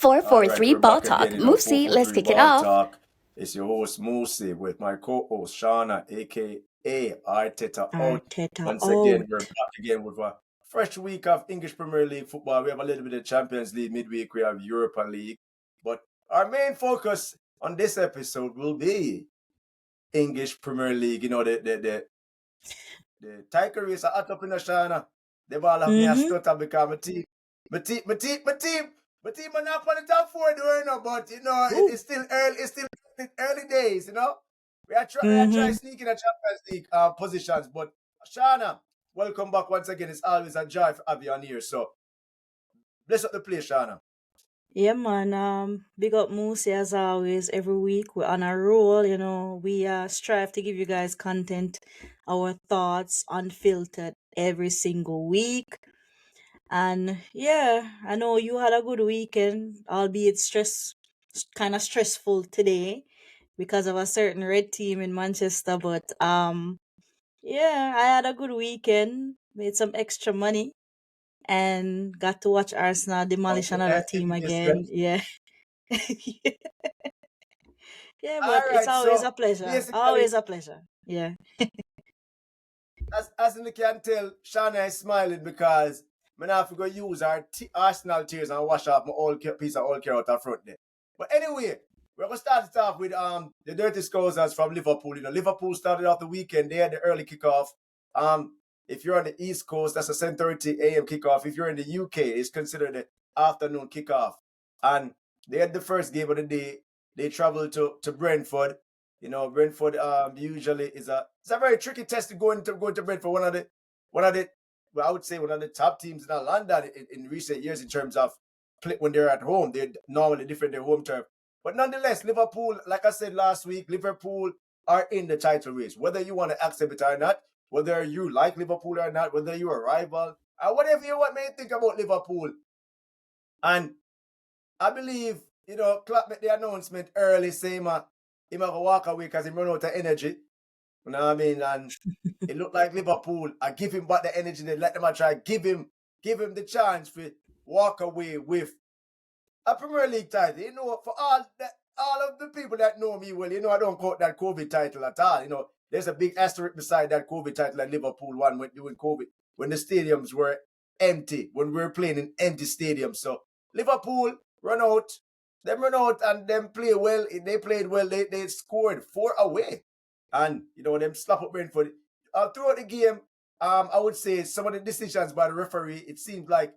All right, 443 we're Ball back Talk. again, Moosey, let's 443 kick it Ball off. Talk. It's your host, Moosey, with my co-host, Shauna, aka Arteta out. Arteta Once again, out. we're back again with a fresh week of English Premier League football. We have a little bit of Champions League midweek. We have Europa League. But our main focus on this episode will be English Premier League. You know, the title race are hot up in the Shauna. They've all have me a stutter because my team are not on the top four doing no, but you know, it's still early days, you know. We are trying sneaking a Champions League positions, but Shauna, welcome back once again. It's always a joy to have you on here. So bless up the place, Shauna. Yeah, man. Big up Moosey as always. Every week we're on a roll. You know, we strive to give you guys content, our thoughts unfiltered every single week. And yeah, I know you had a good weekend, albeit kind of stressful today because of a certain red team in Manchester. But yeah, I had a good weekend. Made some extra money and got to watch Arsenal demolish another team again. Yeah. Yeah, but All it's right, always a so pleasure. basically, Always a pleasure. Yeah. as you can tell, Shauna is smiling because I have to go use our Arsenal tears and wash off my old piece of old care out the front there. But anyway, we're gonna start it off with the dirty scousers from Liverpool. You know, Liverpool started off the weekend. They had the early kickoff. If you're on the East Coast, that's a 10:30 a.m. kickoff. If you're in the UK, it's considered the afternoon kickoff. And they had the first game of the day. They traveled to Brentford. You know, Brentford usually it's a very tricky test to go into Brentford. One of the well, I would say one of the top teams in London in recent years in terms of when they're at home. They're normally different their home turf. But nonetheless, Liverpool, like I said last week, Liverpool are in the title race. Whether you want to accept it or not, whether you like Liverpool or not, whether you're a rival, or whatever you want me to think about Liverpool. And I believe, you know, Klopp made the announcement early saying he might walk away because he run out of energy. You know what I mean? And it looked like Liverpool are giving back the energy. They let them try give him the chance to walk away with a Premier League title. You know, for all of the people that know me well, you know, I don't quote that COVID title at all. You know, there's a big asterisk beside that COVID title that Liverpool won during COVID, when the stadiums were empty, when we were playing in empty stadiums. So Liverpool run out and them play well. They played well. They scored 4 away. And, you know, them slap up Brentford. Throughout the game, I would say some of the decisions by the referee, it seemed like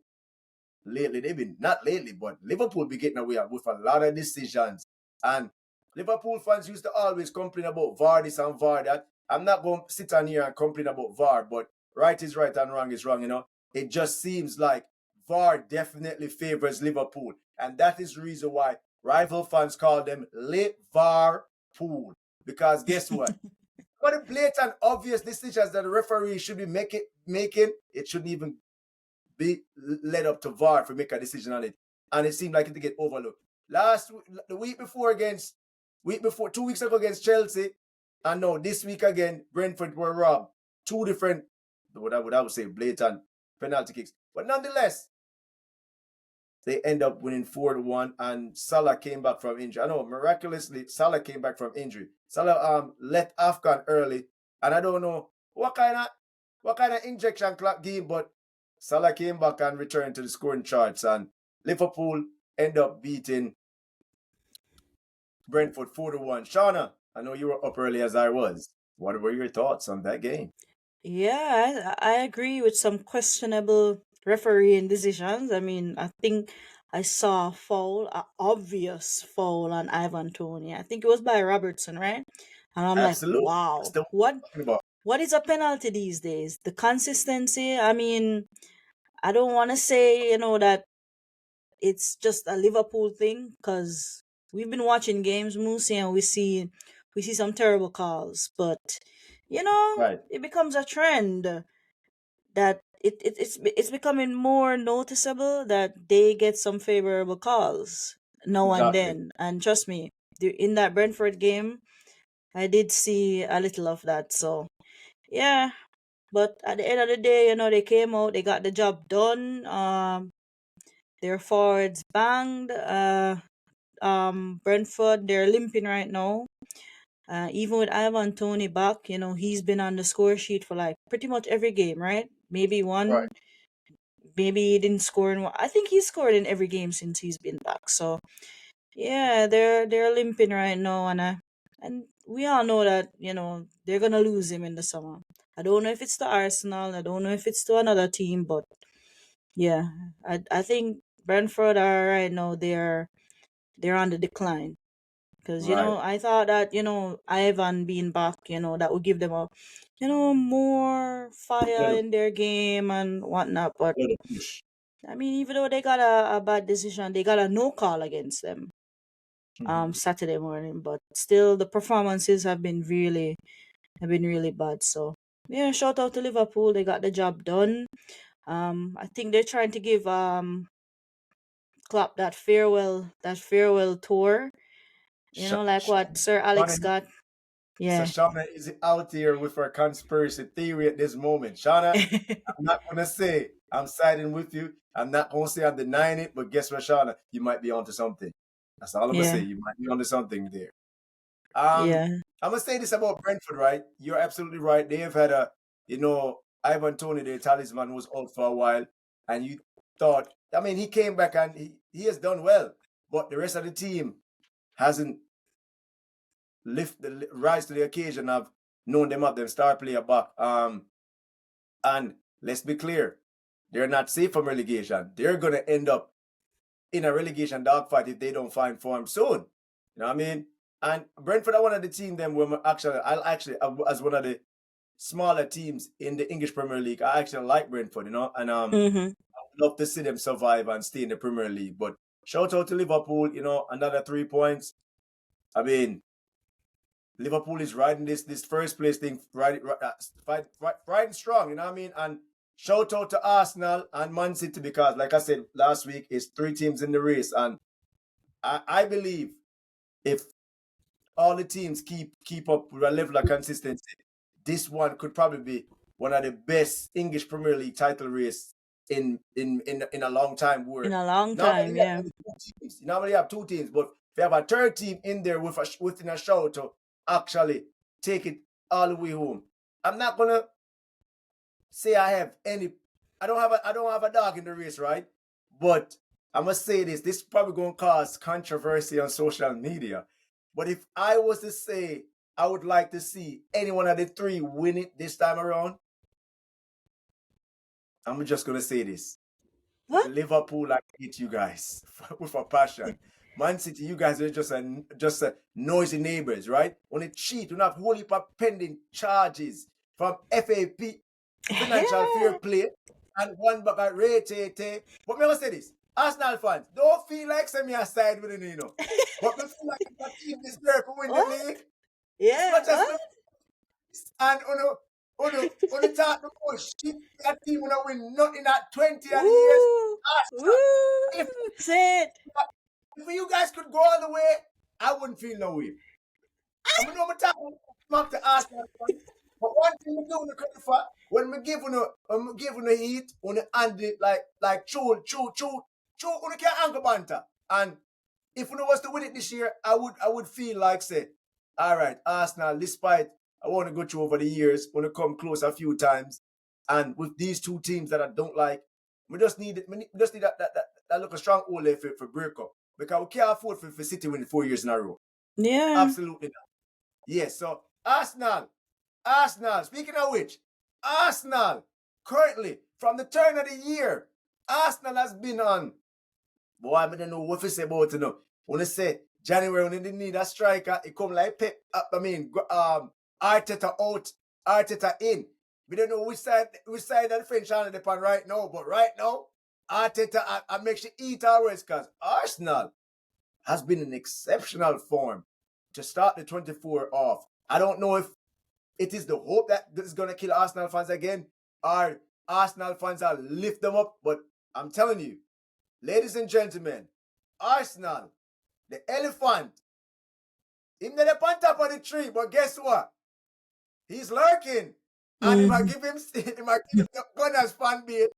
lately, they've been, not lately, but Liverpool be getting away with a lot of decisions. And Liverpool fans used to always complain about VAR this and VAR that. I'm not going to sit on here and complain about VAR, but right is right and wrong is wrong, you know. It just seems like VAR definitely favors Liverpool. And that is the reason why rival fans call them Liverpool. Because guess what? But the blatant, obvious decisions that the referee should be making, it shouldn't even be led up to VAR to make a decision on it. And it seemed like it to get overlooked. The week before, 2 weeks ago against Chelsea, and now this week again, Brentford were robbed. 2 different, what I would say, blatant penalty kicks. But nonetheless, they end up winning 4-1, and Salah came back from injury. I know, miraculously, Salah came back from injury. Salah left AFCON early, and I don't know what kind of injection clock game, but Salah came back and returned to the scoring charts, and Liverpool end up beating Brentford 4-1. Shauna, I know you were up early as I was. What were your thoughts on that game? Yeah, I agree with some questionable refereeing decisions. I mean, I think I saw a foul, an obvious foul on Ivan Toney. I think it was by Robertson, right? And I'm like, Absolutely. wow, That's the what talking about. what is a penalty these days? The consistency, I mean, I don't want to say, you know, that it's just a Liverpool thing because we've been watching games, Moosey, and we see some terrible calls, but you know, Right. it becomes a trend that it's becoming more noticeable that they get some favorable calls now and Exactly. then. And trust me, in that Brentford game, I did see a little of that. So yeah, but at the end of the day, you know, they came out, they got the job done. their forwards banged. Brentford, they're limping right now. Even with Ivan Toney back, he's been on the score sheet for like pretty much every game, right? Right. Maybe he didn't score in one. I think he scored in every game since he's been back. So yeah, they're limping right now, and we all know that they're gonna lose him in the summer. I don't know if it's to Arsenal. I don't know if it's to another team, but yeah, I think Brentford are right now. They're on the decline. Because, Right. I thought that, Ivan being back, that would give them more fire Little, in their game and whatnot. But, little push. I mean, even though they got a bad decision, they got a no call against them Saturday morning. But still, the performances have been really bad. So, yeah, shout out to Liverpool. They got the job done. I think they're trying to give Klopp that farewell tour. Like what Sir Alex Shauna, got. so Yeah. Shauna is out here with her conspiracy theory at this moment. Shauna, I'm not gonna say I'm siding with you. I'm not gonna say I'm denying it, but guess what, Shauna? You might be onto something. That's all I'm gonna say. Yeah. You might be onto something there. Yeah. I'm gonna say this about Brentford, right? You're absolutely right. They have had Ivan Toney, their talisman, was out for a while, and you thought, I mean, he came back and he has done well, but the rest of the team hasn't rise to the occasion of knowing them up, them star player back. And let's be clear, they're not safe from relegation. They're gonna end up in a relegation dogfight if they don't find form soon. You know what I mean? And Brentford are one of the team them where I'll actually as one of the smaller teams in the English Premier League. I actually like Brentford, and Mhm. I would love to see them survive and stay in the Premier League. But shout out to Liverpool, another 3 points. I mean, Liverpool is riding this first place thing, riding strong, you know what I mean? And shout out to Arsenal and Man City because, like I said last week, it's 3 teams in the race. And I believe if all the teams keep up with a level of consistency, this one could probably be one of the best English Premier League title race in a long time. In Where a long normally time, you have yeah. only 2 teams. You normally have 2 teams, but if you have a third team in there within a show to actually take it all the way home, I'm not gonna say I have any. I don't have a dog in the race, right? But I must say this. This is probably gonna cause controversy on social media. But if I was to say I would like to see any one of the 3 win it this time around, I'm just gonna say this. What? Liverpool, I hate you guys with a passion. Man City, you guys are just a noisy neighbors, right? On a cheat, you have whole heap of pending charges from FAP, financial fair Yeah. play, and one back at rate. But me gonna say this, Arsenal fans, don't feel like semi aside with it. But me feel like if a team this year to win the What? league, as Yeah. much as What? me and on the talk about shit, that team wanna win nothing at 20 of the years. Woo. Arsenal. If Woo. Say it. if you guys could go all the way, I wouldn't feel no way. I'm know I'm talking smack to Arsenal fans. But one thing we do in the credit for, when we give on heat, on the hand it like we can't anchor banter. And if we was to win it this year, I would feel like say, all right, Arsenal, despite I want to go through over the years, want to come close a few times, and with these 2 teams that I don't like, we just need that look a strong hole there for break up because we can't afford for City win 4 years in a row. Yeah. Absolutely not. Yes. So Arsenal. Speaking of which, Arsenal currently from the turn of the year, Arsenal has been on. Boy, I don't know what to say about it now. When they say January, when they didn't need a striker, it come like Pep. Arteta out, Arteta in. We don't know which side of the French channel they're on right now, but right now, Arteta I make you eat our words because Arsenal has been in exceptional form to start the 24 off. I don't know if it is the hope that this is going to kill Arsenal fans again or Arsenal fans will lift them up, but I'm telling you, ladies and gentlemen, Arsenal, the elephant, him not up on top of the tree, but guess what? He's lurking. And if I Mhm. give him the Gunners fan base,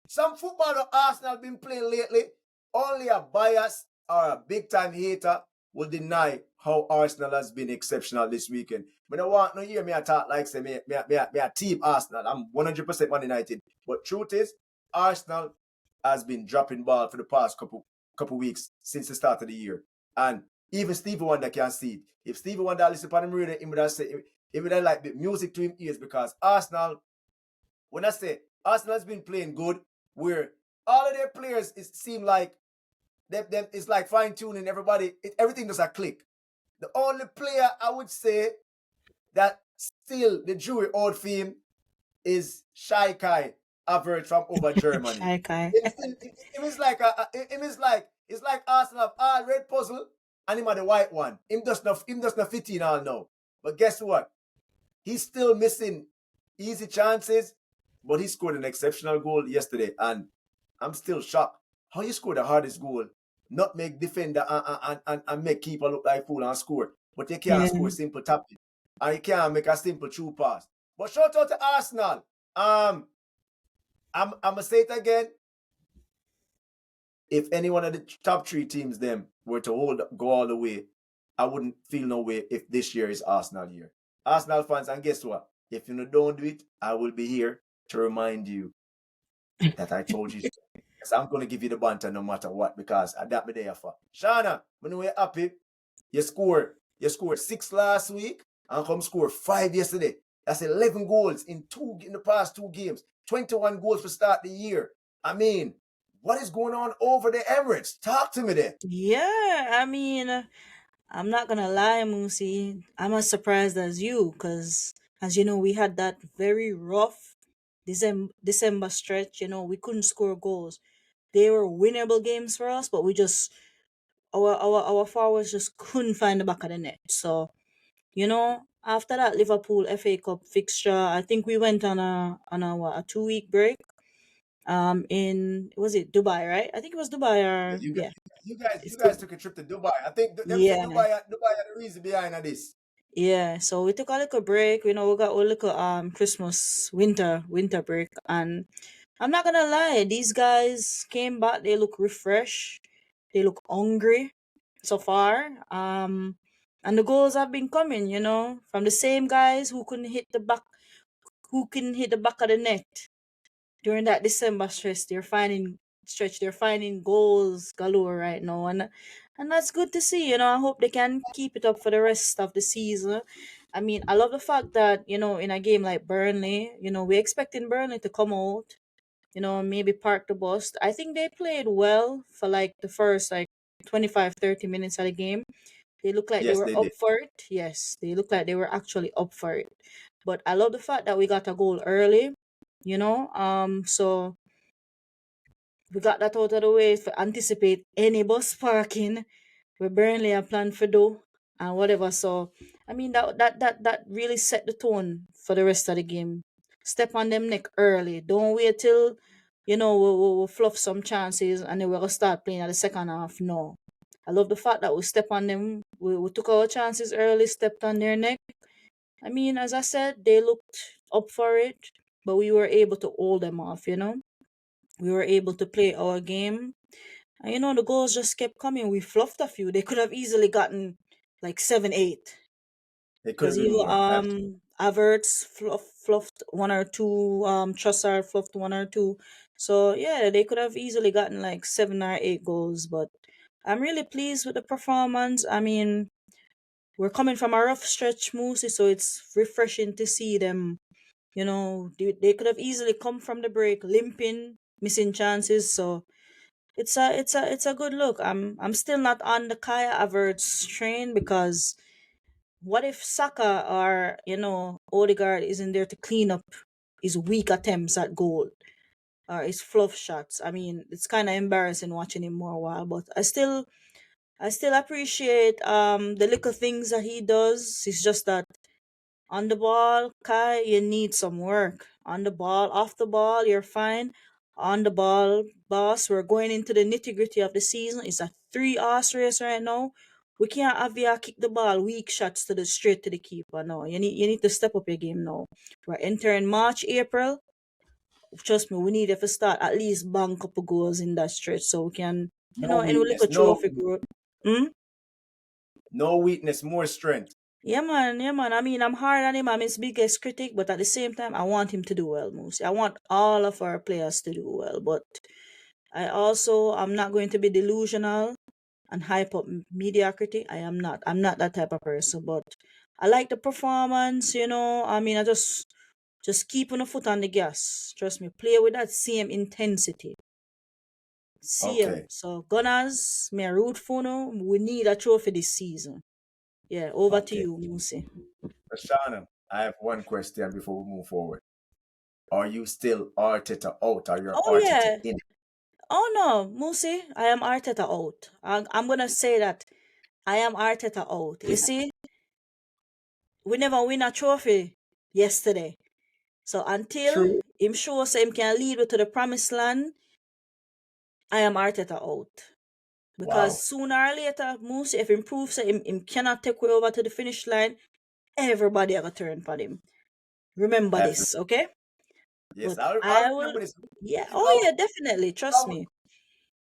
some football that Arsenal been playing lately, Only a bias or a big time hater will deny how Arsenal has been exceptional this weekend. I don't want no hear me talk like say me a team Arsenal. I'm 100% Man United. But truth is, Arsenal has been dropping ball for the past couple weeks since the start of the year. And even Stevie Wonder can see it. If Stevie Wonder listen to him radio, he would have say he would have like the music to him ears because Arsenal, when I say Arsenal has been playing good, where all of their players seem like them it's like fine tuning everybody. Everything does a click. The only player I would say that still the jury out for him is Shy Kai average from over Germany. Shy Kai. It is like it's like Arsenal have all red puzzle and him are the white one. Him does not fit in all now. But guess what? He's still missing easy chances, but he scored an exceptional goal yesterday, and I'm still shocked. How you score the hardest goal, not make defender and make keeper look like fool and score, but you can't Yeah. score simple tapping, and you can't make a simple true pass. But shout out to Arsenal. I'm gonna say it again. If any one of the top three teams them were to go all the way, I wouldn't feel no way if this year is Arsenal year. Arsenal fans, and guess what? If you don't do it, I will be here to remind you that I told you. So I'm gonna give you the banter no matter what because I got me there for. Shana, when you're happy, you scored 6 last week and come score 5 yesterday. That's 11 goals in the past 2 games. 21 goals to start the year. I mean, what is going on over the Emirates? Talk to me there. Yeah, I mean, I'm not gonna lie, Moosey. I'm as surprised as you, because as you know, we had that very rough December stretch. You know, we couldn't score goals. They were winnable games for us, but we just our forwards just couldn't find the back of the net. So, you know, after that Liverpool FA Cup fixture, I think we went on a 2 week break. In, was it Dubai, right? I think it was Dubai, Yeah, or yeah, you it's guys took a trip to Dubai. I think them say yeah. Dubai are the reason behind this. Yeah, so we took a little break. You know, we got a little Christmas winter break, and I'm not gonna lie, these guys came back. They look refreshed. They look hungry so far. And the goals have been coming. You know, from the same guys who couldn't hit the back of the net during that December stretch. They're finding goals galore right now, and that's good to see. You know, I hope they can keep it up for the rest of the season. I mean, I love the fact that, you know, in a game like Burnley, you know, we're expecting Burnley to come out, you know, maybe park the bus. I think they played well for like the first like 25-30 minutes of the game. They look like they Yes, were they up did. for it. Yes, they look like they were actually up for it. But I love the fact that we got a goal early, you know. So we got that out of the way to anticipate any bus parking we Burnley are planned for do and whatever. So I mean that really set the tone for the rest of the game. Step on them neck early. Don't wait till, you know, we'll fluff some chances and then we're gonna start playing at the second half. No. I love the fact that we step on them. We took our chances early, stepped on their neck. I mean, as I said, they looked up for it, but we were able to hold them off, you know. We were able to play our game. And you know, the goals just kept coming. We fluffed a few. They could have easily gotten like 7, 8. It could have Because been even more. Averts fluffed one or two, Trossard fluffed one or two. So yeah, they could have easily gotten like 7 or 8 goals. But I'm really pleased with the performance. I mean, we're coming from a rough stretch, Moosey, so it's refreshing to see them. You know, they could have easily come from the break limping, missing chances. So it's a good look. I'm still not on the Kaya Havertz train, because what if Saka or, you know, Odegaard isn't there to clean up his weak attempts at goal or his fluff shots? I mean, it's kind of embarrassing watching him more a while, but I still appreciate the little things that he does. It's just that on the ball, Kai, you need some work. On the ball, off the ball, you're fine. On the ball, boss, we're going into the nitty gritty of the season. It's a 3 horse race right now. We can't have you kick the ball weak shots straight to the keeper. No, you need to step up your game now. We're entering March, April. Trust me, we need you to start at least bank couple goals in that stretch so we can You No know, and we look weakness, at trophy growth. Hmm? no weakness, more strength. Yeah, man. Yeah, man. I mean, I'm hard on him. I'm his biggest critic, but at the same time, I want him to do well, Moose. I want all of our players to do well, but I'm not going to be delusional and hype up mediocrity. I am not. I'm not that type of person, but I like the performance, you know. I mean, I just keep on the foot on the gas. Trust me, play with that same intensity. Same. Okay, So Gunners, me a root for now. We need a trophy this season. Yeah, over to okay. you, Moosey. Shana, I have one question before we move forward. Are you still Arteta out? Are you Oh Arteta yeah. in? Oh no, Moosey, I am Arteta out. I'm gonna say that I am Arteta out. You see, we never win a trophy yesterday. So until True. him show us him can lead me to the promised land, I am Arteta out. Because Wow. sooner or later, Moose, if him proves that him cannot take way over to the finish line, everybody are gonna turn for him. Remember Definitely. this, okay? Yes, But I'll I will, remember this. yeah, Keep oh yeah, definitely, trust always, me.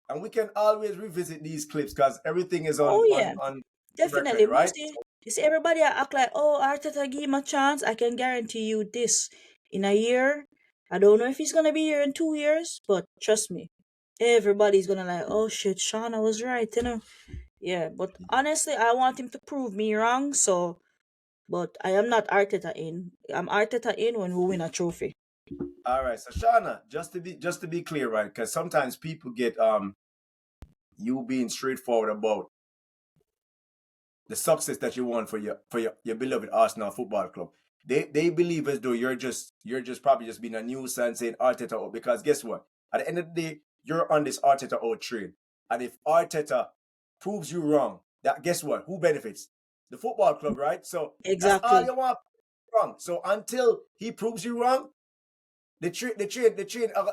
and we can always revisit these clips because everything is Oh yeah, on record, definitely, right? Moosey. You see, everybody act like, oh, Arteta give him a chance. I can guarantee you this: in a year, I don't know if he's gonna be here in 2 years, but trust me, everybody's gonna like, oh shit, Shauna was right, you know. Yeah, but honestly, I want him to prove me wrong. So, but I am not Arteta in. I'm Arteta in when we win a trophy. All right. So Shauna, just to be clear, right? Because sometimes people get you being straightforward about the success that you want for your beloved Arsenal Football Club. They believe as though you're just probably just being a nuisance saying Arteta out, because guess what? At the end of the day, you're on this Arteta out train. And if Arteta proves you wrong, that guess what? Who benefits? The football club, right? So that's all Exactly. you want wrong. So until he proves you wrong, the train I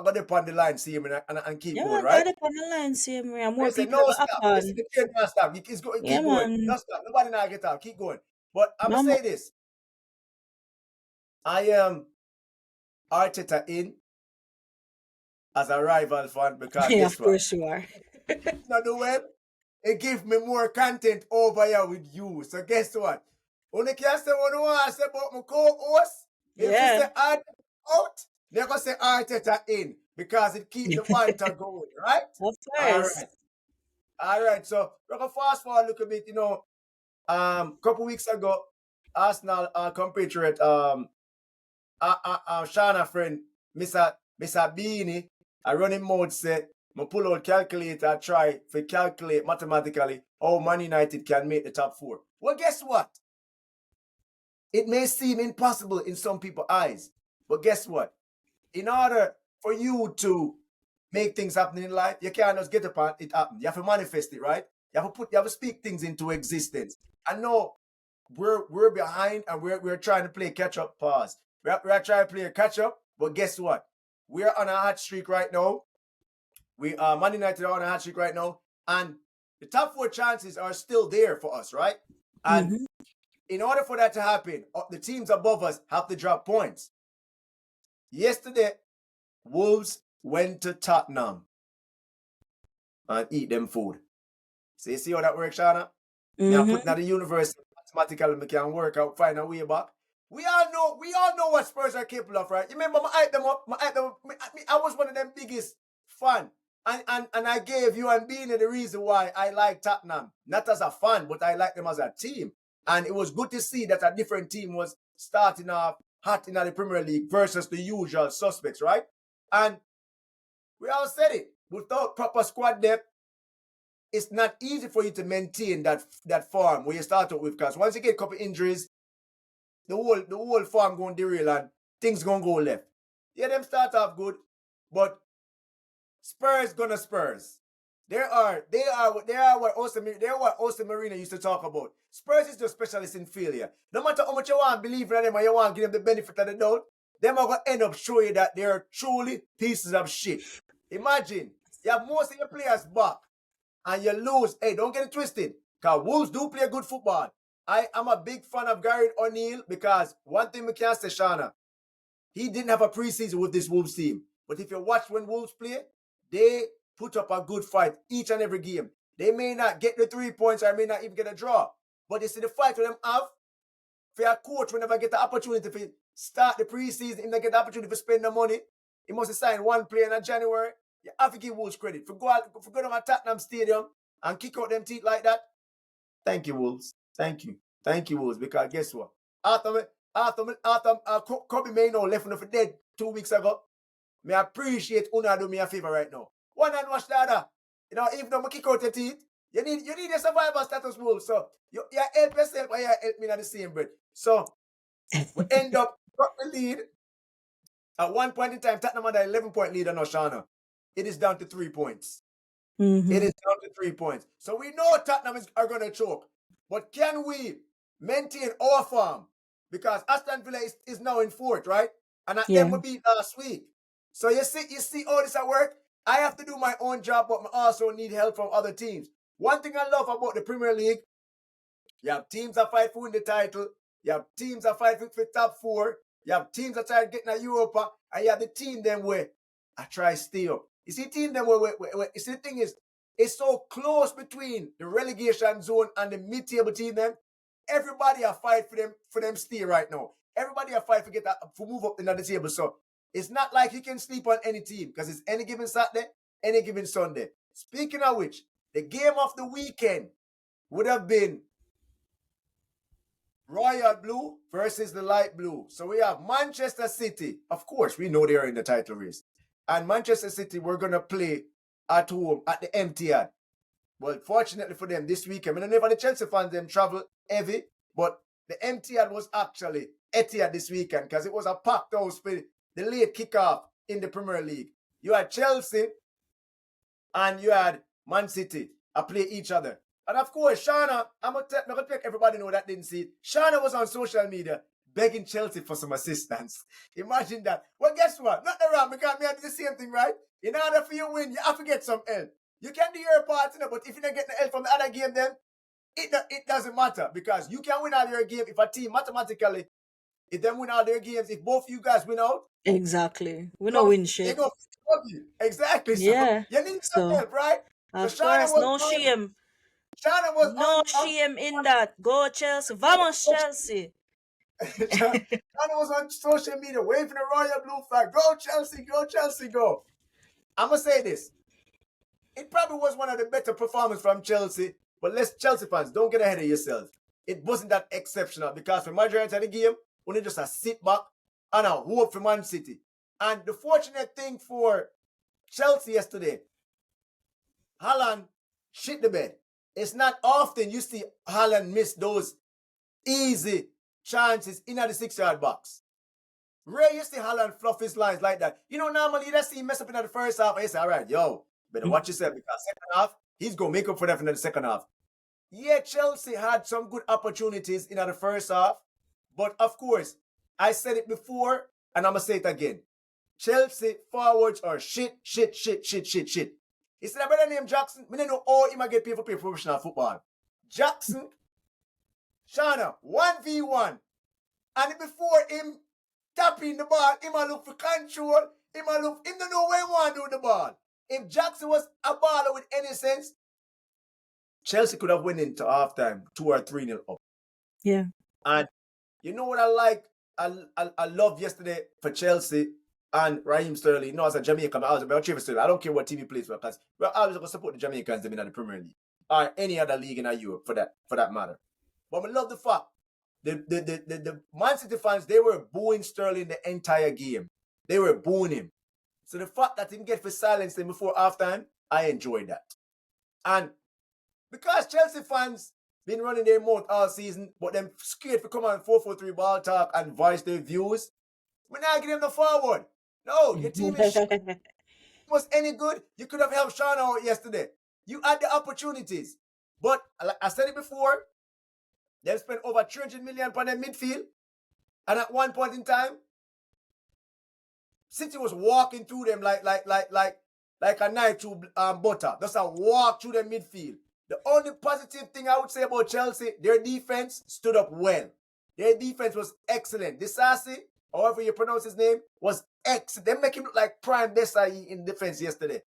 got up on the line, see him and keep Yeah, going, man, right? got up on the line, same way. And I more say, people are no, gonna stop. Listen, happen. the train can't stop. Yeah, Keep going. man. No, stop. Nobody now get out. Keep going. But I'm No going to more. say this. I am Arteta in as a rival fan because Yeah, guess of what? course you are. Now the web, it gives me more content over here with you. So guess what? Only can say what I want to say about my co-host. If you Yeah, say Arteta out, they're going to say Arteta in because it keeps the banter going, right? of All course. right. All right. So we're going to fast forward a little bit, couple weeks ago, Arsenal compatriot Shana friend, Mr. Beanie, I run him mode say, I pull out calculator, try to calculate mathematically how Man United can make the top four. Well, guess what? It may seem impossible in some people's eyes, but guess what? In order for you to make things happen in life, you can't just get upon it happen. You have to manifest it, right? You have to speak things into existence. I know we're behind and we're trying to play catch up. Pause. We're trying to play a catch up, but guess what? We're on a hot streak right now. We Man United are on a hot streak right now, and the top four chances are still there for us, right? And Mm-hmm. in order for that to happen, the teams above us have to drop points. Yesterday, Wolves went to Tottenham and eat them food. So you see how that works, Shana? Now put Mm-hmm. that the universe mathematically we can work out, find a way back. We all know what Spurs are capable of, right? You remember I hyped them up, I was one of them biggest fan. And I gave you and Beanie the reason why I like Tottenham. Not as a fan, but I like them as a team. And it was good to see that a different team was starting off hot in the Premier League versus the usual suspects, right? And we all said it. Without proper squad depth, it's not easy for you to maintain that form where you start out with, because once you get a couple injuries, the whole farm going derail and things gonna go left. Yeah, them start off good, but Spurs gonna Spurs. They are what Austin Marina used to talk about. Spurs is just specialists in failure. No matter how much you want to believe in them and you want to give them the benefit of the doubt, them are gonna end up showing you that they are truly pieces of shit. Imagine you have most of your players back and you lose. Hey, don't get it twisted. Because Wolves do play good football. I am a big fan of Gary O'Neill because one thing we can say, Shana, he didn't have a preseason with this Wolves team. But if you watch when Wolves play, they put up a good fight each and every game. They may not get the 3 points or may not even get a draw. But you see the fight for them have, for your coach will never get the opportunity to start the preseason, he never get the opportunity to spend the money. He must have signed one player in January. You have to give Wolves credit. For go to Tottenham Stadium and kick out them teeth like that. Thank you, Wolves. Thank you. Thank you, Wolves. Because guess what? After Kobe Maino left for dead 2 weeks ago, me appreciate Una do me a favor right now. One and watch the other. You know, even though I kick out your teeth, you need a survivor status, Wolves. So you help yourself and you help me in the same breath. So we end up got the lead. At one point in time, Tottenham had an 11-point lead on Oshana. It is down to 3 points. Mm-hmm. It is down to 3 points. So we know Tottenham are going to choke. But can we maintain our form? Because Aston Villa is now in fourth, right? And them we beat last week. So you see how this at work? I have to do my own job, but I also need help from other teams. One thing I love about the Premier League, you have teams that fight for winning the title. You have teams that fight for top 4. You have teams that try getting a Europa. And you have the team them where I try stay up. You see, team them where you see, the thing is, it's so close between the relegation zone and the mid-table team them. Everybody are fight for them stay right now. Everybody are fight for move up into the table. So it's not like you can sleep on any team because it's any given Saturday, any given Sunday. Speaking of which, the game of the weekend would have been Royal Blue versus the Light Blue. So we have Manchester City. Of course, we know they are in the title race. And Manchester City, we're going to play at home at the Etihad. Well, fortunately for them, this weekend, I don't know if the Chelsea fans, them travel heavy, but the Etihad was actually Etihad this weekend because it was a packed house for the late kickoff in the Premier League. You had Chelsea and you had Man City play each other. And of course, Shauna, I'm going to make everybody know that didn't see it. Shauna was on social media begging Chelsea for some assistance. Imagine that. Well, guess what? Not around because me I do the same thing, right? In order for you to win, you have to get some help. You can do your part, but if you don't get the help from the other game, then it doesn't matter because you can win all your game if a team mathematically, if them win all their games, if both you guys win out. Exactly. We don't win shit. Exactly. Yeah. So you need some help, right? Of so course, no shame. Shauna was no shame in that. Go Chelsea. Vamos Chelsea. Shauna was on social media waving the Royal Blue flag. Go Chelsea, go Chelsea, go. I'm going to say this. It probably was one of the better performances from Chelsea, but let's Chelsea fans, don't get ahead of yourselves. It wasn't that exceptional because for majority of the game, only just a sit back and a hope for Man City. And the fortunate thing for Chelsea yesterday, Haaland shit the bed. It's not often you see Haaland miss those easy chances in the 6-yard box. Rare you see Haaland fluff his lines like that. You know, normally you just see him mess up in the first half and you say, all right, yo, better watch yourself because second half, he's going to make up for that in the second half. Yeah, Chelsea had some good opportunities in the first half. But of course, I said it before and I'm going to say it again. Chelsea forwards are shit. It's a brother named Jackson. I don't know how he might get paid for professional football. Jackson, Shauna, 1v1. And before him tapping the ball, he might look for control. He don't know where he want to do the ball. If Jackson was a baller with any sense, Chelsea could have went into halftime 2 or 3-0 up. Yeah. And you know what I like? I love yesterday for Chelsea and Raheem Sterling. You know, as a Jamaican, I was about Trevor Sterling. I don't care what team he plays for because I was going to support the Jamaicans in the Premier League or any other league in Europe for that matter. But I love the fact the Man City fans, they were booing Sterling the entire game. They were booing him. So the fact that he didn't get for silence him before halftime, I enjoyed that. And because Chelsea fans been running their mouth all season, but them scared for come on 4-4-3 ball talk and voice their views, we're not giving them the forward. No, your team is was any good. You could have helped Shauna out yesterday. You had the opportunities. But like I said it before, they've spent over 300 million on their midfield. And at one point in time, City was walking through them like a knife through butter. Just a walk through their midfield. The only positive thing I would say about Chelsea, their defense stood up well. Their defense was excellent. Disasi, however you pronounce his name, was excellent. They make him look like Prime Desai in defense yesterday.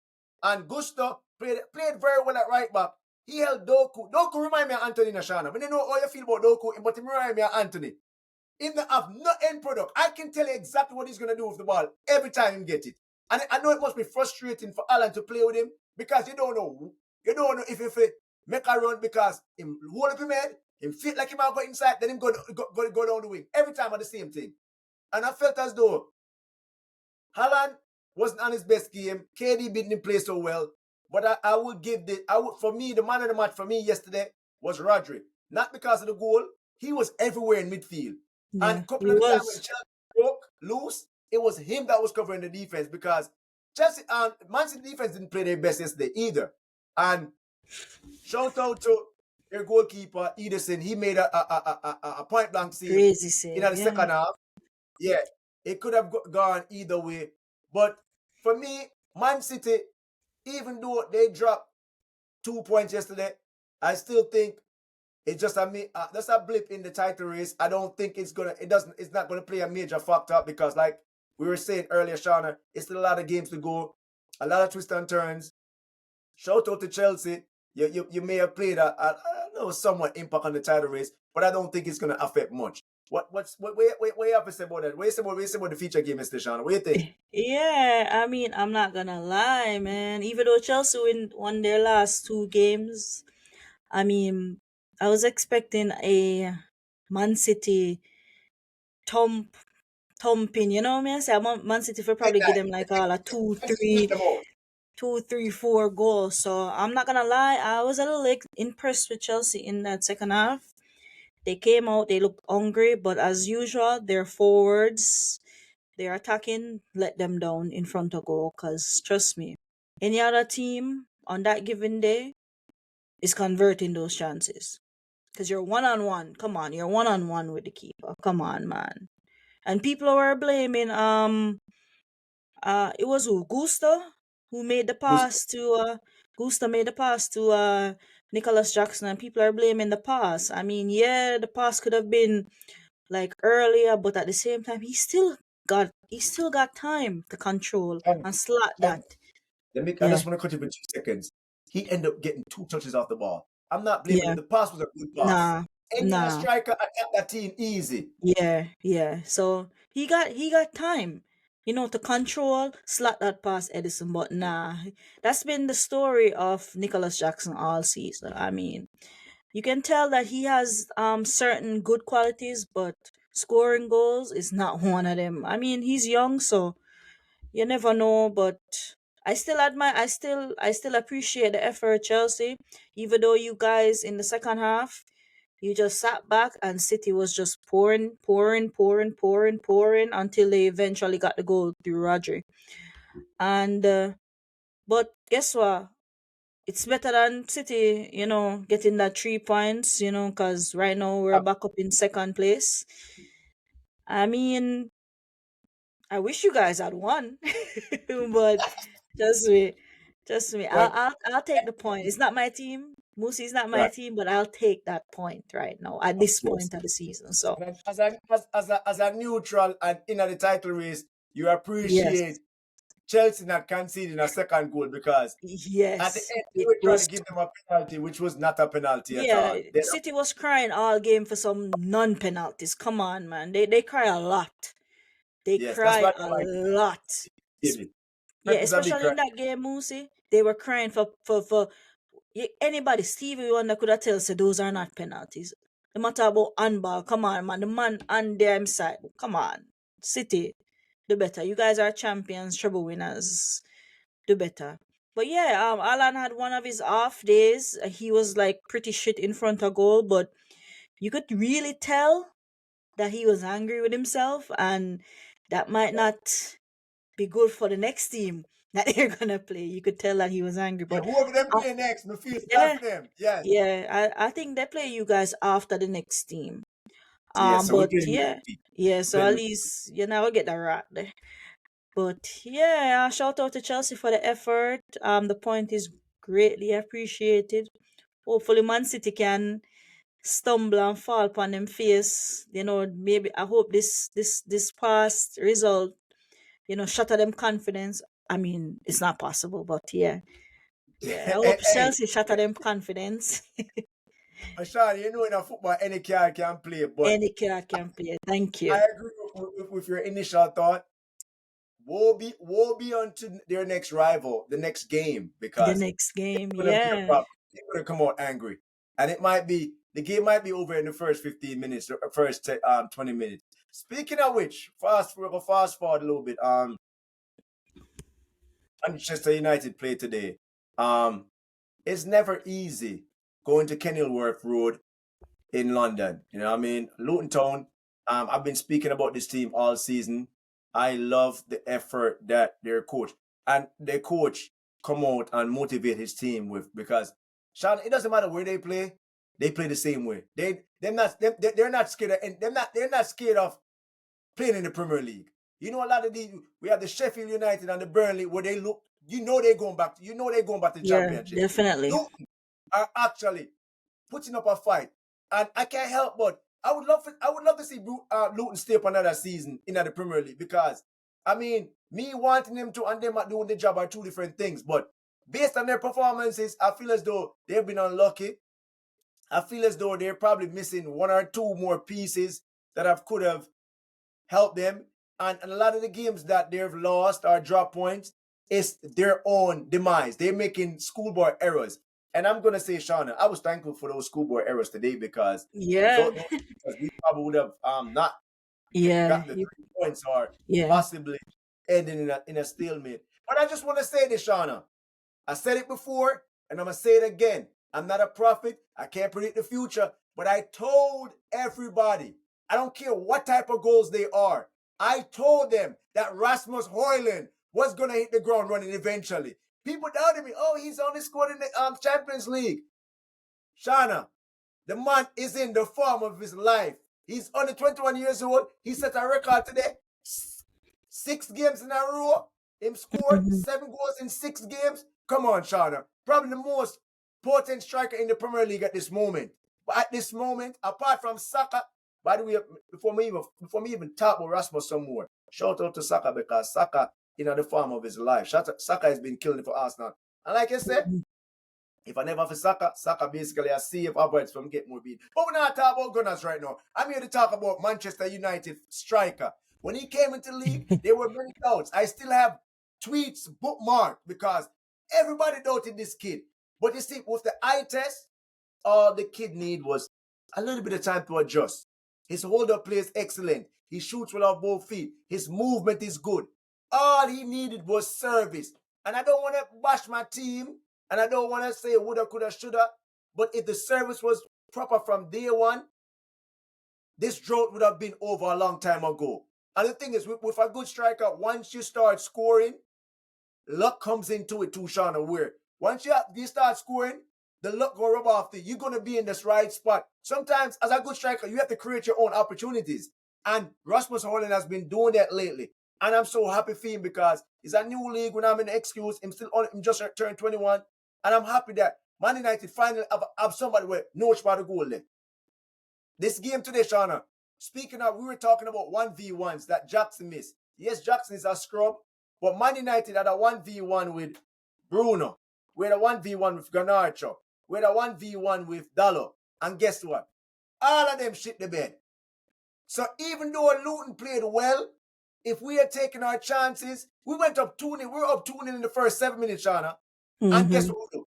And Gusto played very well at right back. He held Doku. Doku remind me of Anthony Nashana. I don't know how you feel about Doku, but he remind me of Anthony. Him not have no end product. I can tell you exactly what he's gonna do with the ball every time he get it. And I know it must be frustrating for Alan to play with him because you don't know. You don't know if he make a run because him hold up him head, him fit like him out go inside, then him go down the wing. Every time at the same thing. And I felt as though Haaland wasn't on his best game. KD didn't play so well. But I would give for me, the man of the match for me yesterday was Rodri. Not because of the goal. He was everywhere in midfield. And Yeah, a couple he of the times when was. Chelsea broke loose, it was him that was covering the defense because Chelsea and Man City defense didn't play their best yesterday either. And shout out to their goalkeeper, Ederson. He made a point blank save Crazy in save. the Yeah. second half. Yeah, it could have gone either way. But for me, Man City, even though they dropped 2 points yesterday, I still think it's just that's a blip in the title race. I don't think it's not gonna play a major factor because, like we were saying earlier, Shauna, it's still a lot of games to go, a lot of twists and turns. Shout out to Chelsea. You may have played I don't know, somewhat impact on the title race, but I don't think it's gonna affect much. What you have to say about that? What you say about the feature game, Mr. Shauna? What do you think? Yeah, I mean, I'm not gonna lie, man. Even though Chelsea won their last two games, I mean, I was expecting a Man City thump thumping, you know what I mean? Say Man City for Like probably give that. them like all a Man City beat them all. 4 goals. So I'm not gonna lie, I was a little like impressed with Chelsea in that second half. They came out, they looked hungry, but as usual, their forwards, they're attacking, let them down in front of goal. Cause trust me, any other team on that given day is converting those chances. Cause you're one on one. Come on, you're one on one with the keeper. Come on, man. And people were blaming it was who? Gusto who made the pass to Gusto made the pass to Nicholas Jackson, and people are blaming the pass. I mean, yeah, the pass could have been like earlier, but at the same time he still got time to control And, and slot and that. I Yeah, just want to cut you for 2 seconds. He ended up getting 2 touches off the ball. I'm not blaming yeah. him. The pass was a good pass. Nah, Any other nah. striker attack that team easy. Yeah, yeah. So he got time, to control, slot that past Edison. But nah, that's been the story of Nicholas Jackson all season. I mean, you can tell that he has certain good qualities, but scoring goals is not one of them. I mean, he's young, so you never know. But I still admire, I still appreciate the effort, Chelsea. Even though you guys in the second half, you just sat back and City was just pouring, pouring, pouring, pouring, pouring until they eventually got the goal through Rodri. And but guess what? It's better than City, getting that 3 points, because right now we're Uh, back up in second place. I mean, I wish you guys had won, but trust me, trust me. I'll, But I'll I'll take the point. It's not my team. Musi's not my right, team, but I'll take that point right now at of this course. point of the season. So And as a neutral and in the title race, you yes, appreciate Chelsea not conceding a second goal because at the yes, end they it were trying to was. give them a penalty, which was not a penalty at Yeah, all. City was crying all game for some non-penalties. Come on, man. They cry a lot. They Yes, that's cry why I a don't like lot. Es- David. Yeah, Practice a big especially cry. in that game, Moosey. They were crying for anybody. Stevie Wonder could have tell say those are not penalties. No matter about handball, come on, man. The man on their side. Come on. City, do better. You guys are champions, treble winners. Do better. But yeah, Alan had one of his off days. He was like pretty shit in front of goal, but you could really tell that he was angry with himself, and that might not be good for the next team that they're gonna play. You could tell that he was angry, Yeah, but whoever them uh, play next, me feel bad yeah, for them. Yes. yeah, I think they play you guys after the next team. Yeah, so we But play them yeah, next week. yeah. We play So them at next least you never get that right there. But yeah, shout out to Chelsea for the effort. The point is greatly appreciated. Hopefully, Man City can stumble and fall upon them face. Maybe I hope this past result, shatter them confidence. I mean, it's not possible, but yeah. Yeah, I Hey, hope hey, Chelsea shatter them confidence. Sean, you know in a football any car can play, but Any cat can play. Thank I you. agree with your initial thought. Woe be onto their next rival, the next game, The because next game, it's gonna be a yeah. problem. They're gonna come out angry, and the game might be over in the first 15 minutes, or first 20 minutes. Speaking of which, we're gonna fast forward a little bit. Manchester United play today. Um, it's never easy going to Kenilworth Road in London. You know what I mean? Luton Town. I've been speaking about this team all season. I love the effort that their coach come out and motivate his team with, because Sean, it doesn't matter where they play the same way. They're not scared of, and they're not scared of playing in the Premier League. You know, a lot of these, we have the Sheffield United and the Burnley where they look, they're going back to the Yeah, championship. definitely. Luton are actually putting up a fight, and I can't help but I would love to see Luton stay up another season in the Premier League, because I mean, me wanting them to and them not doing the job are two different things. But based on their performances, I feel as though they've been unlucky. I feel as though they're probably missing one or two more pieces that could have helped them. And a lot of the games that they've lost or dropped points is their own demise. They're making schoolboy errors. And I'm gonna say, Shauna, I was thankful for those schoolboy errors today, because Yeah, without those, because we probably would have not yeah, gotten the 3 points, or yeah. possibly ending in a stalemate. But I just want to say this, Shauna. I said it before, and I'm going to say it again. I'm not a prophet. I can't predict the future. But I told everybody, I don't care what type of goals they are, I told them that Rasmus Højlund was going to hit the ground running eventually. People doubted me. Oh, he's only scored in the Champions League. Shana, the man is in the form of his life. He's only 21 years old. He set a record today. 6 games in a row. Him scored Mhm. 7 goals in 6 games. Come on, Shauna. Probably the most potent striker in the Premier League at this moment. But at this moment, apart from Saka, by the way, before me even talk about Rasmus some more, shout out to Saka, because Saka in the form of his life. Saka has been killing it for Arsenal. And like I said, if I never for Saka basically a save upwards from get more beat. But we're not talking about Gunners right now. I'm here to talk about Manchester United striker. When he came into the league, there were many doubts. I still have tweets bookmarked because everybody doubted this kid. But you see, with the eye test, all the kid need was a little bit of time to adjust. His hold-up play is excellent. He shoots well off both feet. His movement is good. All he needed was service. And I don't want to bash my team, and I don't want to say woulda, coulda, shoulda, but if the service was proper from day one, this drought would have been over a long time ago. And the thing is, with a good striker, once you start scoring, luck comes into it too, Shauna. Where once you start scoring, the luck go rub off you. You're gonna be in this right spot. Sometimes, as a good striker, you have to create your own opportunities. And Rasmus Højlund has been doing that lately. And I'm so happy for him, because it's a new league. When I'm in the excuse, him just turned 21. And I'm happy that Man United finally have somebody with no spot to goal there. This game today, Shauna, speaking of, we were talking about 1v1s that Jackson missed. Yes, Jackson is a scrub, but Man United had a 1v1 with Bruno. We had a 1v1 with Garnacho. We had a 1v1 with Dallo. And guess what? All of them shit the bed. So even though Luton played well, if we had taken our chances, we went up 2-0. We were up 2-0 in the first 7 minutes, Shauna. And guess Mm-hmm. what we do?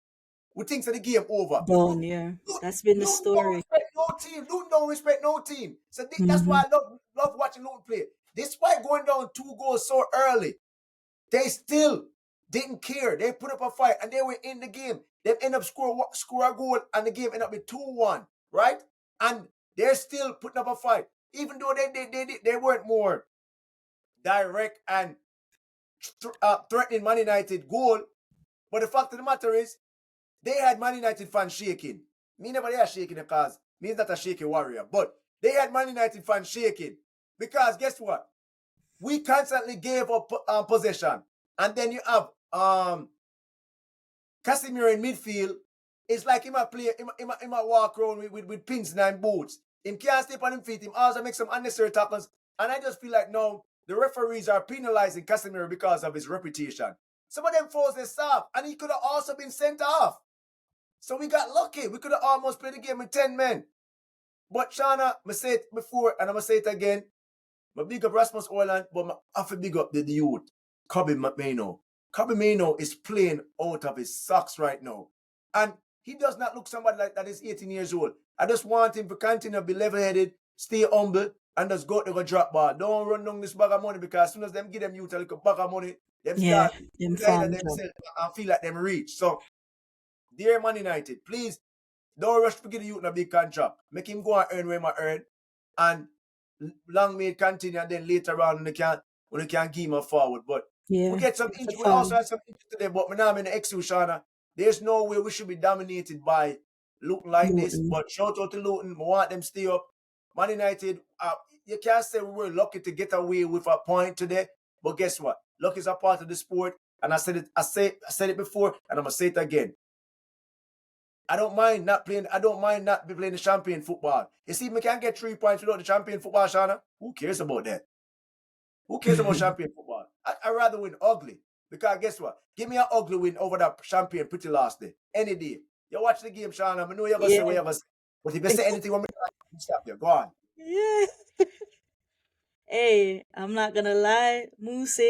We think that the game over. Done, yeah. That's been the Luton don't story. respect no team. Luton don't respect no team. So that's Mm-hmm. why I love watching Luton play. Despite going down 2 goals so early, they still didn't care. They put up a fight and they were in the game. They end up score a goal and the game end up with 2-1, right? And they're still putting up a fight, even though they weren't more direct and threatening Man United goal. But the fact of the matter is, they had Man United fans shaking. Me never they are shaking because me's not a shaky warrior. But they had Man United fans shaking. Because guess what? We constantly gave up possession. And then you have Casemiro in midfield. It's like him a play, him a walk around with pins and boots. Him can't step on him feet. Him also make some unnecessary tackles. And I just feel like now the referees are penalizing Casemiro because of his reputation. Some of them fouls they soft, and he could have also been sent off. So we got lucky. We could have almost played the game with 10 men. But Shauna, I said it before, and I'm going to say it again. I big up Rasmus Oyland, but I have to big up the youth, Kobe Mano. Kobe Mano is playing out of his socks right now. And he does not look somebody like that is 18 years old. I just want him to continue to be level-headed, stay humble, and just go to go drop ball. Don't run down this bag of money, because as soon as them give them youth a little bag of money, them Yeah, start them guide farm job. themselves and feel like them reach. So, dear Man United, please don't rush to give the youth a big contract. Make him go and earn where he earn. And long may it continue, and then later on when they can give him a forward. But Yeah, we get some it's a injury. We farm. also had some injury today, but we're not in the excuse, Shana. There's no way we should be dominated by Luton like this. Luton. But shout out to Luton. We want them stay up. Man United, you can't say we were lucky to get away with a point today. But guess what? Luck is a part of the sport. And I said it before, and I'm gonna say it again. I don't mind not playing the champion football. You see, we can't get 3 points without the champion football, Shana. Who cares about that? Who cares about champion football? I'd rather win ugly. Because guess what? Give me an ugly win over that champion pretty last day. Any day. You watch the game, Shana. I know you're going to say what you're going to say. But if you say anything, I'm stop you. Go on. Yeah. Hey, I'm not gonna lie, Moose.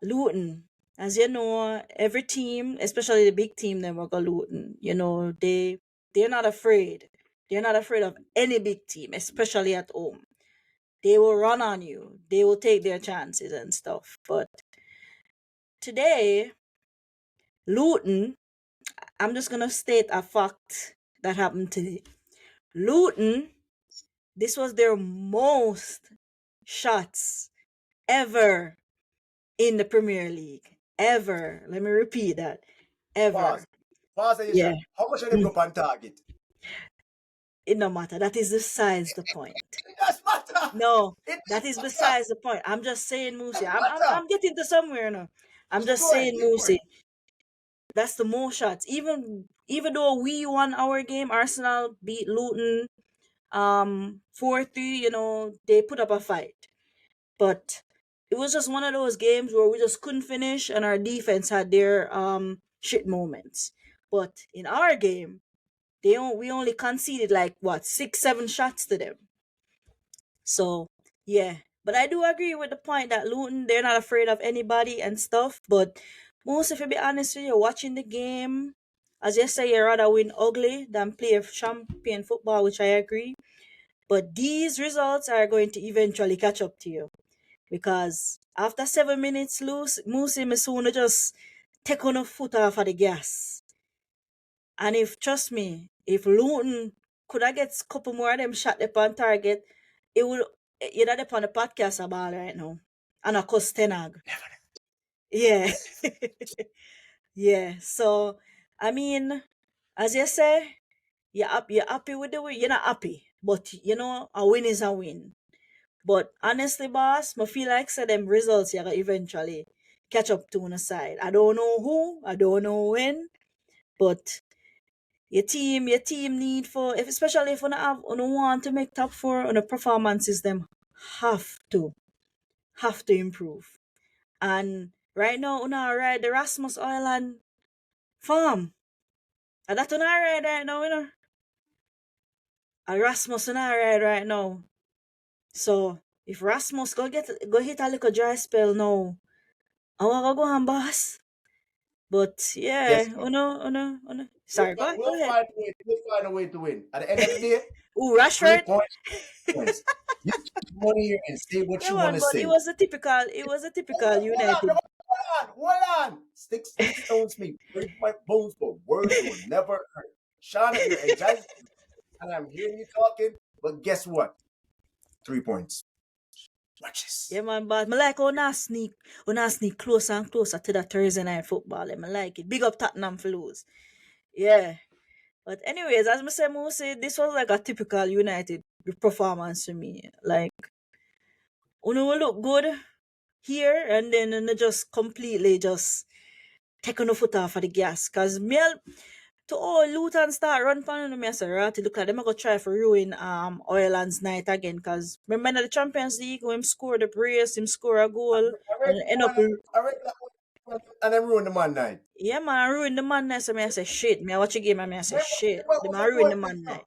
Luton. As you know, every team, especially the big team, them will go Luton. You know, they're not afraid. They're not afraid of any big team, especially at home. They will run on you. They will take their chances and stuff. But today, Luton, I'm just gonna state a fact that happened today. Luton, this was their most shots ever in the Premier League. Ever. Let me repeat that. Ever. Pause. Yeah. How much are they go on target? It no matter. That is besides the point. It does matter. No, that is besides the point. I'm just saying, Moosey. I'm getting to somewhere now. I'm just saying, Moosey. That's the most shots. Even though we won our game, Arsenal beat Luton 4-3, you know, they put up a fight. But it was just one of those games where we just couldn't finish and our defense had their shit moments. But in our game, we only conceded like 6-7 shots to them. So yeah. But I do agree with the point that Luton, they're not afraid of anybody and stuff. But most, if you be honest with you, watching the game, as you say, you rather win ugly than play champion football, which I agree. But these results are going to eventually catch up to you. Because after 7 minutes, Moosey Misuna just take on a foot off of the gas. And trust me, if Luton could I get a couple more of them shot up on target, it would, you'd have on the podcast about right now. And of course, Tenag. Yeah. Yeah. So, I mean, as you say, you're happy with the win. You're not happy. But, you know, a win is a win. But honestly, boss, I feel like them results you eventually catch up to on the side. I don't know who, I don't know when, but your team need for, especially if you want to make top four on the performances, them have to improve. And right now, ride the Rasmus Island farm. And that's ride right now, you know. And Rasmus ride right now. So if Rasmus go hit a little dry spell now, I want to go on, boss. But yeah, Yes. no. Sorry, go ahead. We'll find a way to win. At the end of the day, Ooh, Rashford. 3 points. You keep money here and say what you want to But say. it was a typical United. Hold on. Sticks and stones may break my bones, but words will never hurt. Shauna, you're exaggerating, and I'm hearing you talking, but guess what? 3 points. Watch this. Yeah, man, but I like how I sneak closer and closer to that Thursday night football. I like it. Big up Tottenham for lose. Yeah. But anyways, as I said, Moose, this was like a typical United performance for me. Like, Uno will look good here, and then just completely just taking the foot off of the gas. Because to all Luton start run pan me I say right look like them go try for ruin Ireland's night again because remember in the Champions League when him score the brace, him score a goal and end up I read that one, and then ruin the man night. yeah man ruin the man night so me I say shit. Me I watch a game and me I say shit. Remember, it Them was a a ruin the going thing, man you know. night.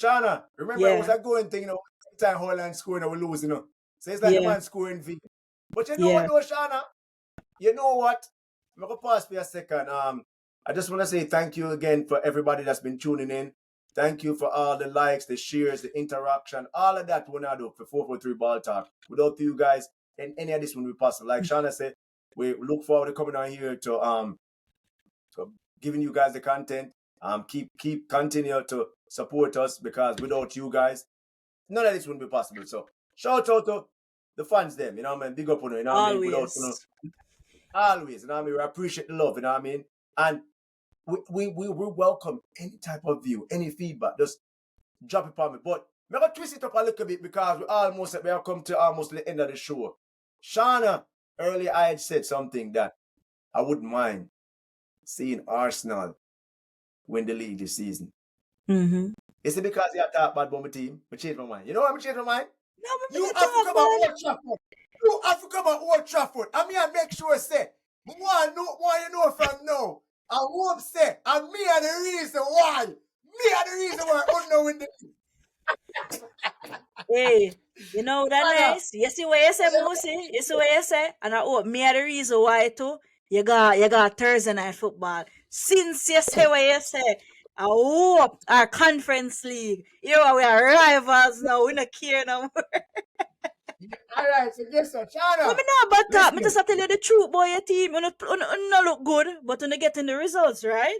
Shana, remember it was Yeah, a going thing, you know. Every time Holland scoring, we lose, you know. So it's like the yeah, man scoring V. But you know what, yeah. though, Shana? You know what? I'm gonna pause for a second. I just want to say thank you again for everybody that's been tuning in. Thank you for all the likes, the shares, the interaction, all of that. We're not do for 443 Ball Talk. Without you guys, and any of this wouldn't be possible. Like Shana said, we look forward to coming on here to giving you guys the content. Keep continue to support us because without you guys, none of this wouldn't be possible. So shout out to the fans, them. You know what I mean? Big up on you know what I mean? Without you know, Always. always. You know what I mean? We appreciate the love. You know what I mean? And we welcome any type of view, any feedback. Just drop it on me. But I'm gonna twist it up a little bit because we have come to almost the end of the show. Shauna, earlier I had said something that I wouldn't mind seeing Arsenal win the league this season. Mm-hmm. Is it because you have talked bad about my team? I changed my mind. You know why I changed my mind? No, me You to have to talk come on bad. Old Trafford. You have to come on Old Trafford. I mean, I make sure say, one you know from now. I won't say, and me are the reason why. Me are the reason why I don't know in the Hey, you know that Shana. nice? You see what you say, Moosey? You see what you say? And I hope me are the reason why too. You got Thursday night football. Since you say what you say, I hope our conference league. You know we are rivals now. We not care no more. All right, so listen, But Shana. me not about that. Me Listen. just have to tell you the truth, boy. Your team, you not look good, but you getting the results, right?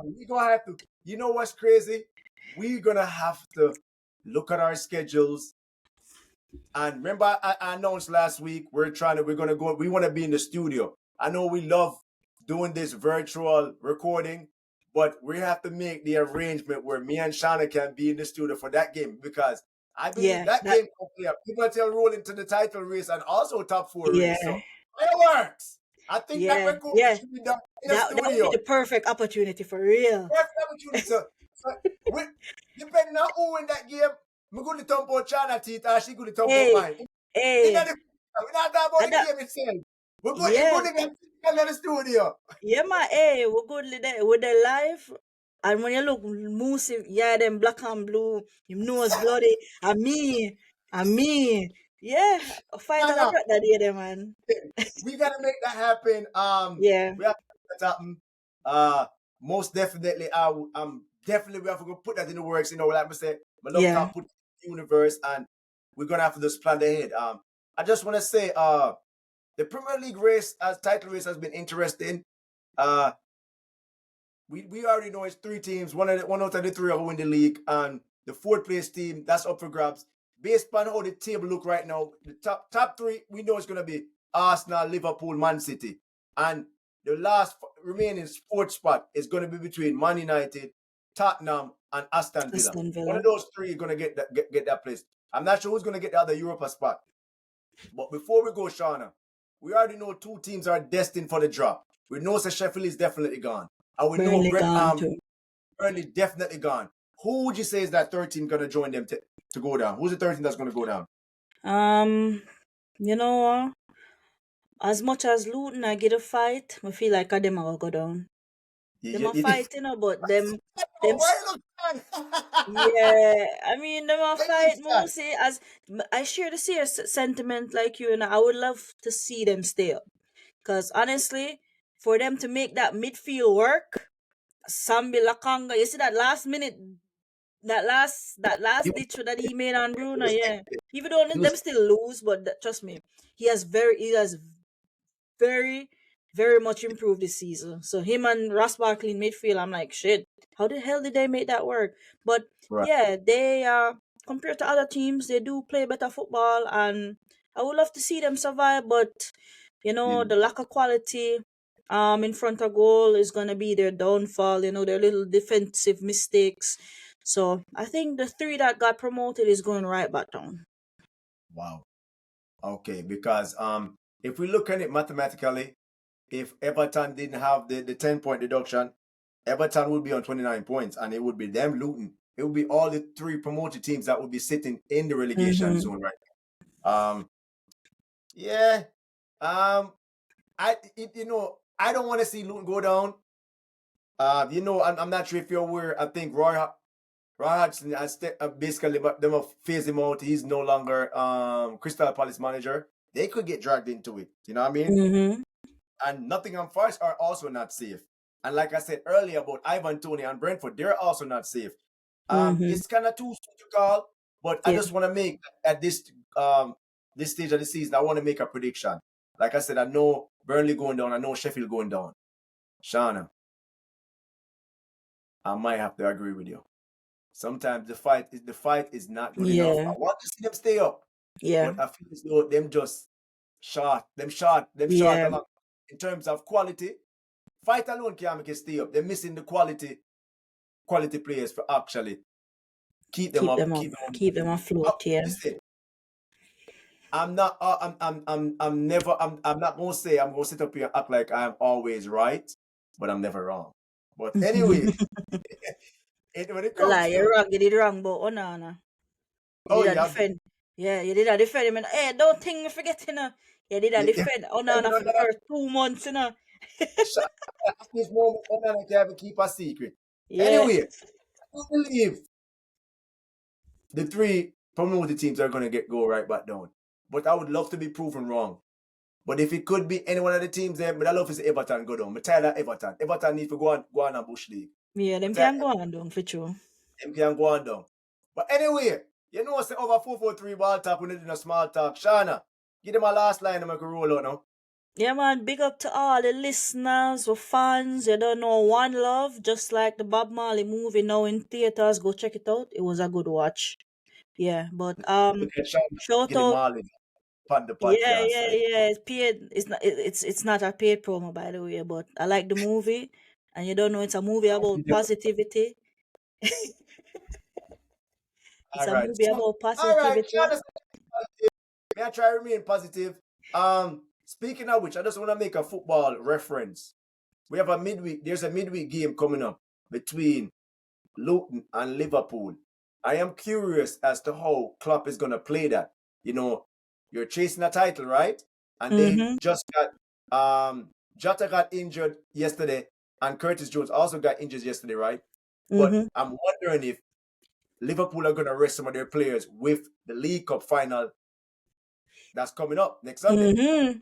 We're gonna have to. You know what's crazy? We're gonna have to look at our schedules. And remember, I announced last week we're gonna go. We want to be in the studio. I know we love doing this virtual recording, but we have to make the arrangement where me and Shauna can be in the studio for that game because I believe Yeah, that that game will play a pivotal role into the title race and also top four race. yeah, So it works. I think that yeah, recording yeah. should be done in the That would be studio. the perfect opportunity for real. Perfect opportunity. So with, depending on who win that game, I'm going to talk about China teeth or she going to talk about Hey, mine. hey, We're not talking about and the that game itself. We're yeah, going to get in the studio. yeah, my hey, we're good with the life. And when you look moose, yeah, them black and blue, him nose bloody, and me, yeah, fight No, on a no. breath that day, there, man. We got to make that happen. Yeah, We have to make that happen. Most definitely, definitely we have to go put that in the works. You know, like I said, my love yeah, can't put it in the universe, and we're gonna have to just plan ahead. I just want to say, the Premier League race, as title race, has been interesting. Uh, we already know it's three teams. One out of the three will win the league, and the fourth place team that's up for grabs. Based on how the table look right now, the top three we know it's gonna be Arsenal, Liverpool, Man City, and the last remaining fourth spot is gonna be between Man United, Tottenham, and Aston Villa. Aston One of Villa. those three is gonna get that place. I'm not sure who's gonna get the other Europa spot. But before we go, Shauna, we already know two teams are destined for the drop. We know that Sheffield is definitely gone. And we know Burnley gone too. Burnley definitely gone. Who would you say is that third team gonna join them to go down? Who's the third team that's gonna go down? Um, you know, as much as Luton I get a fight, I feel like them will go down. Them a You fight, but them why you look yeah, I mean, them a Why you fight look mostly as I share the same sentiment like you, and I would love to see them stay up. Cause honestly, for them to make that midfield work, Sambi Lakanga, you see that last minute, that last You ditch that he made on Bruno, yeah. Even though you them still lose, but trust me, he has very, very much improved this season. So him and Ross Barkley in midfield, I'm like, shit, how the hell did they make that work? But right. yeah, they compared to other teams, they do play better football, and I would love to see them survive. But Yeah. the lack of quality in front of goal is gonna be their downfall. Their little defensive mistakes. So I think the three that got promoted is going right back down. Wow. Okay, because if we look at it mathematically, if Everton didn't have the 10-point deduction, Everton would be on 29 points, and it would be them, Luton. It would be all the three promoted teams that would be sitting in the relegation Mm-hmm. zone right now. Yeah. I don't want to see Luton go down. I'm not sure if you're aware. I think Roy Hodgson has basically them have phased him out. He's no longer Crystal Palace manager. They could get dragged into it. You know what I mean? Mm-hmm. And Nottingham Forest are also not safe. And like I said earlier about Ivan Toney and Brentford, they're also not safe. Mm-hmm. It's kind of too soon to call, but I Yeah. just want to make at this this stage of the season, I want to make a prediction. Like I said, I know Burnley going down, I know Sheffield going down. Shauna, I might have to agree with you. Sometimes the fight is not good enough. I Yeah. want to see them stay up, Yeah. but I feel as though them just short Yeah. along in terms of quality. Fight alone can't make it stay up. They're missing the quality players for actually keep them Keep up, them up. Keep them afloat. Yeah. listen, I'm not. I'm never. I'm not gonna say I'm gonna sit up here and act like I'm always right, but I'm never wrong. But anyway, when it Lie, comes you're to wrong. You did wrong, but Onana. You oh did a yeah, defend. Yeah, you did a defend him. Hey, don't think me forget, you know. You did a yeah, defend even Onana for under the that first 2 months, you know. at this moment, I can even keep a secret. Yeah. Anyway, I believe the three promoted teams are gonna go right back down. But I would love to be proven wrong. But if it could be any one of the teams there, but I love to see Everton go down. I'm tired of Everton. Everton need to go on a Bush League. Yeah, I'm them tired can go on down for sure. them can go on down. But anyway, you know, say over 443 ball talk, we need a small talk. Shana, give them a last line and make a roll out now. Yeah, man, big up to all the listeners or fans. You don't know One Love, just like the Bob Marley movie now in theaters. Go check it out. It was a good watch. Yeah, but Look at Shana, shout get the out. Marlin on the Yeah, podcast. yeah, yeah. It's paid. It's not a paid promo, by the way. But I like the movie, and you don't know it's a movie about positivity. It's All a right. movie So, about all right, positivity. Shana, may I try to remain positive? Speaking of which, I just want to make a football reference. We have there's a midweek game coming up between Luton and Liverpool. I am curious as to how Klopp is going to play that. You know, you're chasing a title, right? And they Mm-hmm. just got Jota got injured yesterday, and Curtis Jones also got injured yesterday, right? But Mm-hmm. I'm wondering if Liverpool are going to rest some of their players with the League Cup final that's coming up next Sunday. Mm-hmm.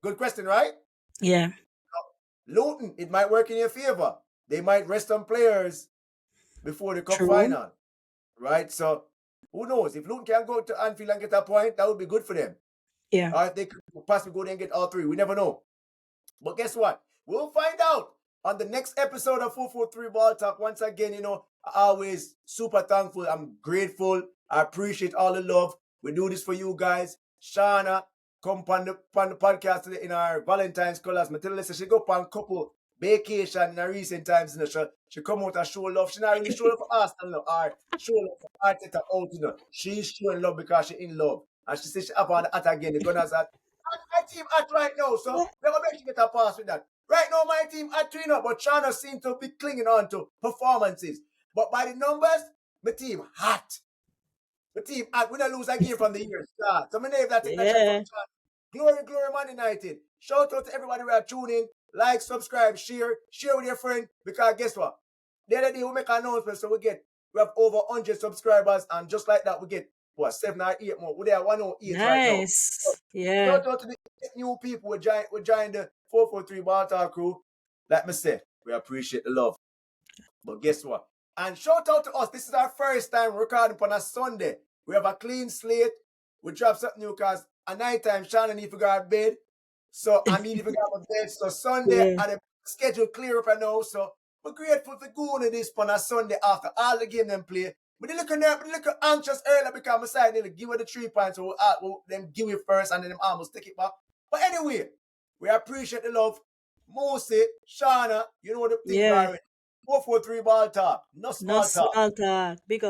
Good question, right? Yeah. Luton, it might work in your favor. They might rest some players before the cup True. final, right? So who knows? If Luton can go to Anfield and get a point, that would be good for them. Yeah. Or if they could possibly go there and get all three, we never know. But guess what? We'll find out on the next episode of 443 Ball Talk. Once again, always super thankful. I'm grateful. I appreciate all the love. We do this for you guys. Shana, come on the podcast today in our Valentine's colors. My tell her, she go on a couple vacation in recent times. She come out and show love. She not really show love for Arsenal, or show love for Arteta out. She's showing love because she in love. And she says she have on the hat again. The Gunners at my team at right now, so we're gonna make sure get a pass with that. Right now, my team at 3 up, but China seem to be clinging on to performances. But by the numbers, my team hot. My team hot. We don't lose a game from the year start. So, my name that take that shot from Yeah. China. Glory, glory, Man United. Shout out to everybody who are tuning. Like, subscribe, share with your friend. Because guess what? The other day we make an announcement, so we have over 100 subscribers, and just like that, we get 7 or 8 more. We're there 108 right now. Nice. Yeah. Shout out to the new people who joined the 443 Bar Talk crew. Like me said, we appreciate the love. But guess what? And shout out to us. This is our first time recording on a Sunday. We have a clean slate. We drop something new because at night time, Shannon need to go to bed. So I need to go to bed. So Sunday, Yeah. and the schedule clear up and now. So we're grateful for going to this on a Sunday after all the game them play. But they look anxious earlier because my side they give her the 3 points. So we'll them give it first and then them almost take it back. But anyway, we appreciate the love. Mosi, Shana, you know the thing Yeah. already. 443 Ball Talk. No small No talk. small talk. Big